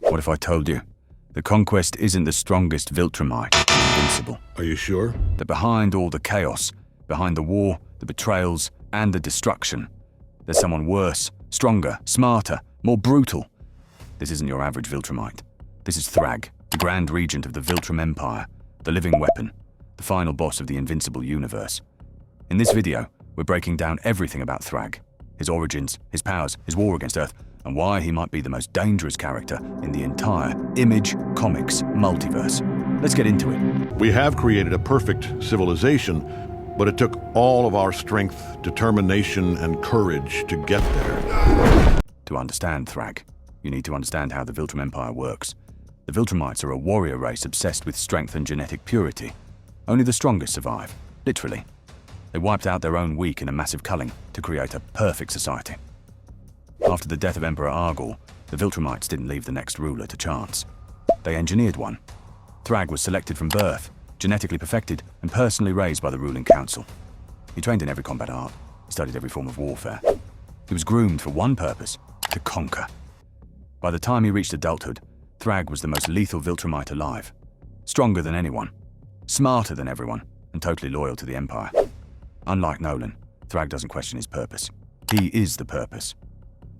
What if I told you? The Conquest isn't the strongest Viltrumite, Invincible. Are you sure? That behind all the chaos, behind the war, the betrayals, and the destruction, there's someone worse, stronger, smarter, more brutal. This isn't your average Viltrumite. This is Thragg, the Grand Regent of the Viltrum Empire, the living weapon, the final boss of the Invincible universe. In this video, we're breaking down everything about Thragg, his origins, his powers, his war against Earth, and why he might be the most dangerous character in the entire Image Comics multiverse. Let's get into it. We have created a perfect civilization, but it took all of our strength, determination, and courage to get there. To understand Thragg, you need to understand how the Viltrum Empire works. The Viltrumites are a warrior race obsessed with strength and genetic purity. Only the strongest survive, literally. They wiped out their own weak in a massive culling to create a perfect society. After the death of Emperor Argol, the Viltrumites didn't leave the next ruler to chance. They engineered one. Thragg was selected from birth, genetically perfected, and personally raised by the ruling council. He trained in every combat art, studied every form of warfare. He was groomed for one purpose, to conquer. By the time he reached adulthood, Thragg was the most lethal Viltrumite alive. Stronger than anyone, smarter than everyone, and totally loyal to the Empire. Unlike Nolan, Thragg doesn't question his purpose. He is the purpose.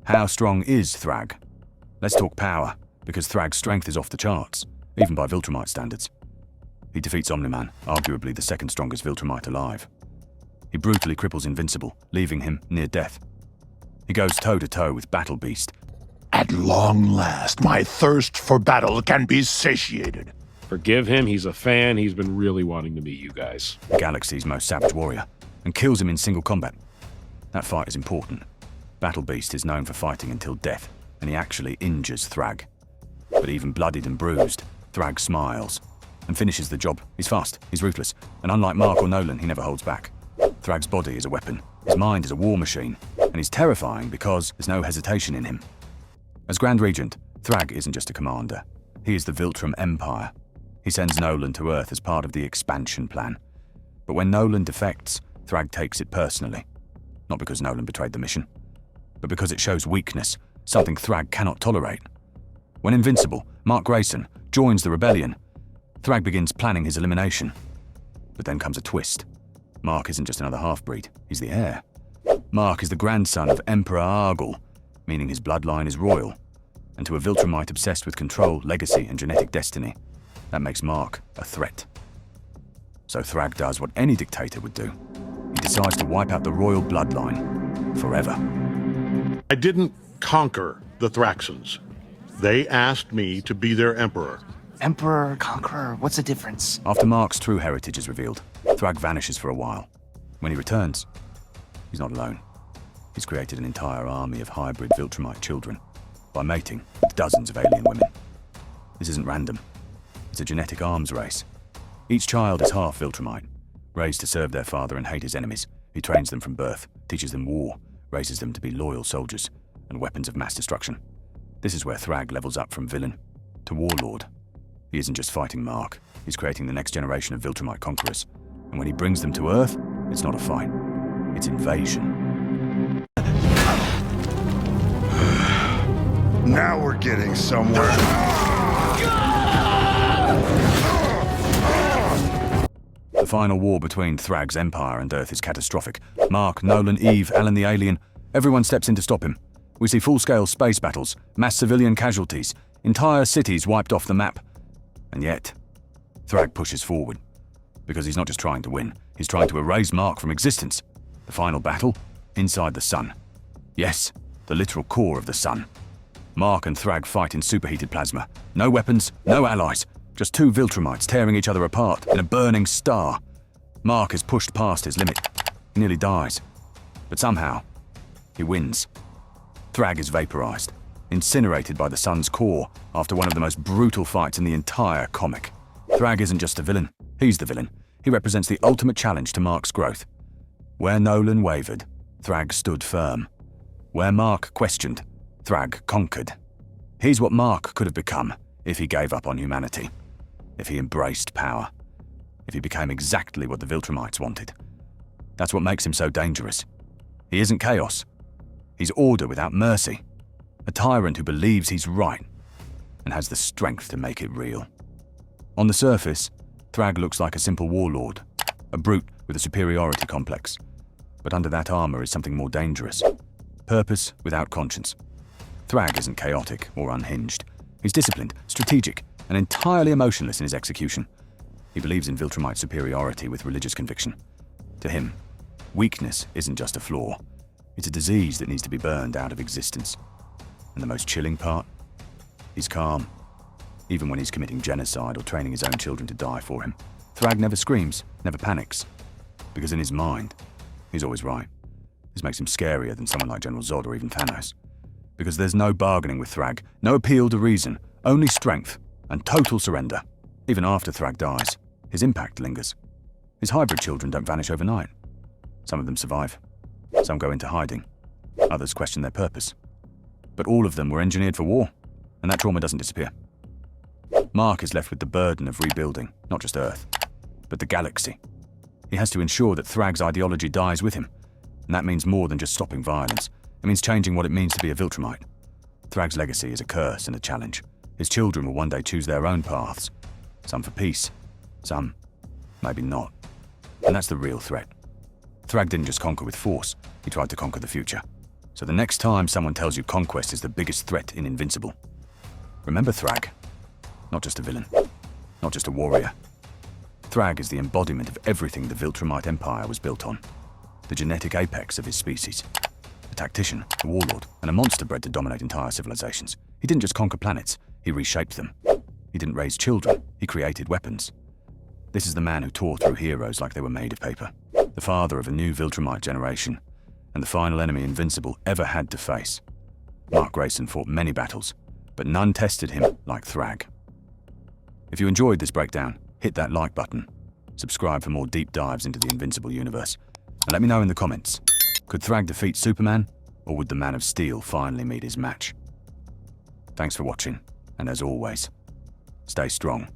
How strong is Thragg? Let's talk power, because Thragg's strength is off the charts, even by Viltrumite standards. He defeats Omni-Man, arguably the second strongest Viltrumite alive. He brutally cripples Invincible, leaving him near death. He goes toe-to-toe with Battle Beast. At long last, my thirst for battle can be satiated. Forgive him, he's a fan, he's been really wanting to meet you guys. The galaxy's most savage warrior, and kills him in single combat. That fight is important. Battle Beast is known for fighting until death, and he actually injures Thragg. But even bloodied and bruised, Thragg smiles and finishes the job. He's fast, he's ruthless, and unlike Mark or Nolan, he never holds back. Thragg's body is a weapon, his mind is a war machine, and he's terrifying because there's no hesitation in him. As Grand Regent, Thragg isn't just a commander. He is the Viltrum Empire. He sends Nolan to Earth as part of the expansion plan. But when Nolan defects, Thragg takes it personally. Not because Nolan betrayed the mission, but because it shows weakness, something Thragg cannot tolerate. When Invincible, Mark Grayson, joins the rebellion, Thragg begins planning his elimination. But then comes a twist. Mark isn't just another half-breed, he's the heir. Mark is the grandson of Emperor Argol, meaning his bloodline is royal. And to a Viltrumite obsessed with control, legacy, and genetic destiny, that makes Mark a threat. So Thragg does what any dictator would do. He decides to wipe out the royal bloodline forever. I didn't conquer the Thraxans. They asked me to be their emperor. Emperor, conqueror, what's the difference? After Mark's true heritage is revealed, Thragg vanishes for a while. When he returns, he's not alone. He's created an entire army of hybrid Viltrumite children by mating with dozens of alien women. This isn't random. It's a genetic arms race. Each child is half Viltrumite, raised to serve their father and hate his enemies. He trains them from birth, teaches them war, raises them to be loyal soldiers and weapons of mass destruction. This is where Thragg levels up from villain to warlord. He isn't just fighting Mark, he's creating the next generation of Viltrumite conquerors. And when he brings them to Earth, it's not a fight, it's invasion. Now we're getting somewhere. The final war between Thragg's empire and Earth is catastrophic. Mark, Nolan, Eve, Alan the alien, everyone steps in to stop him. We see full-scale space battles, mass civilian casualties, entire cities wiped off the map. And yet, Thragg pushes forward. Because he's not just trying to win, he's trying to erase Mark from existence. The final battle, inside the sun. Yes, the literal core of the sun. Mark and Thragg fight in superheated plasma. No weapons, no allies. Just two Viltrumites tearing each other apart in a burning star. Mark is pushed past his limit. He nearly dies. But somehow, he wins. Thragg is vaporized, incinerated by the sun's core after one of the most brutal fights in the entire comic. Thragg isn't just a villain, he's the villain. He represents the ultimate challenge to Mark's growth. Where Nolan wavered, Thragg stood firm. Where Mark questioned, Thragg conquered. He's what Mark could have become if he gave up on humanity. If he embraced power. If he became exactly what the Viltrumites wanted. That's what makes him so dangerous. He isn't chaos. He's order without mercy. A tyrant who believes he's right. and has the strength to make it real. On the surface, Thragg looks like a simple warlord, a brute with a superiority complex. But under that armor is something more dangerous. Purpose without conscience. Thragg isn't chaotic or unhinged. He's disciplined, strategic, and entirely emotionless in his execution. He believes in Viltrumite superiority with religious conviction. To him, weakness isn't just a flaw. It's a disease that needs to be burned out of existence. And the most chilling part? He's calm, even when he's committing genocide or training his own children to die for him. Thragg never screams, never panics, because in his mind, he's always right. This makes him scarier than someone like General Zod or even Thanos. Because there's no bargaining with Thragg, no appeal to reason, only strength and total surrender. Even after Thragg dies, his impact lingers. His hybrid children don't vanish overnight. Some of them survive. Some go into hiding. Others question their purpose. But all of them were engineered for war, and that trauma doesn't disappear. Mark is left with the burden of rebuilding, not just Earth, but the galaxy. He has to ensure that Thragg's ideology dies with him, and that means more than just stopping violence. It means changing what it means to be a Viltrumite. Thragg's legacy is a curse and a challenge. His children will one day choose their own paths, some for peace, some maybe not. And that's the real threat. Thragg didn't just conquer with force, he tried to conquer the future. So the next time someone tells you conquest is the biggest threat in Invincible, remember Thragg. Not just a villain, not just a warrior. Thragg is the embodiment of everything the Viltrumite Empire was built on. The genetic apex of his species. A tactician, a warlord, and a monster bred to dominate entire civilizations. He didn't just conquer planets, he reshaped them. He didn't raise children, he created weapons. This is the man who tore through heroes like they were made of paper. The father of a new Viltrumite generation, and the final enemy Invincible ever had to face. Mark Grayson fought many battles, but none tested him like Thragg. If you enjoyed this breakdown, hit that like button, subscribe for more deep dives into the Invincible universe, and let me know in the comments, could Thragg defeat Superman, or would the Man of Steel finally meet his match? Thanks for watching, and as always, stay strong.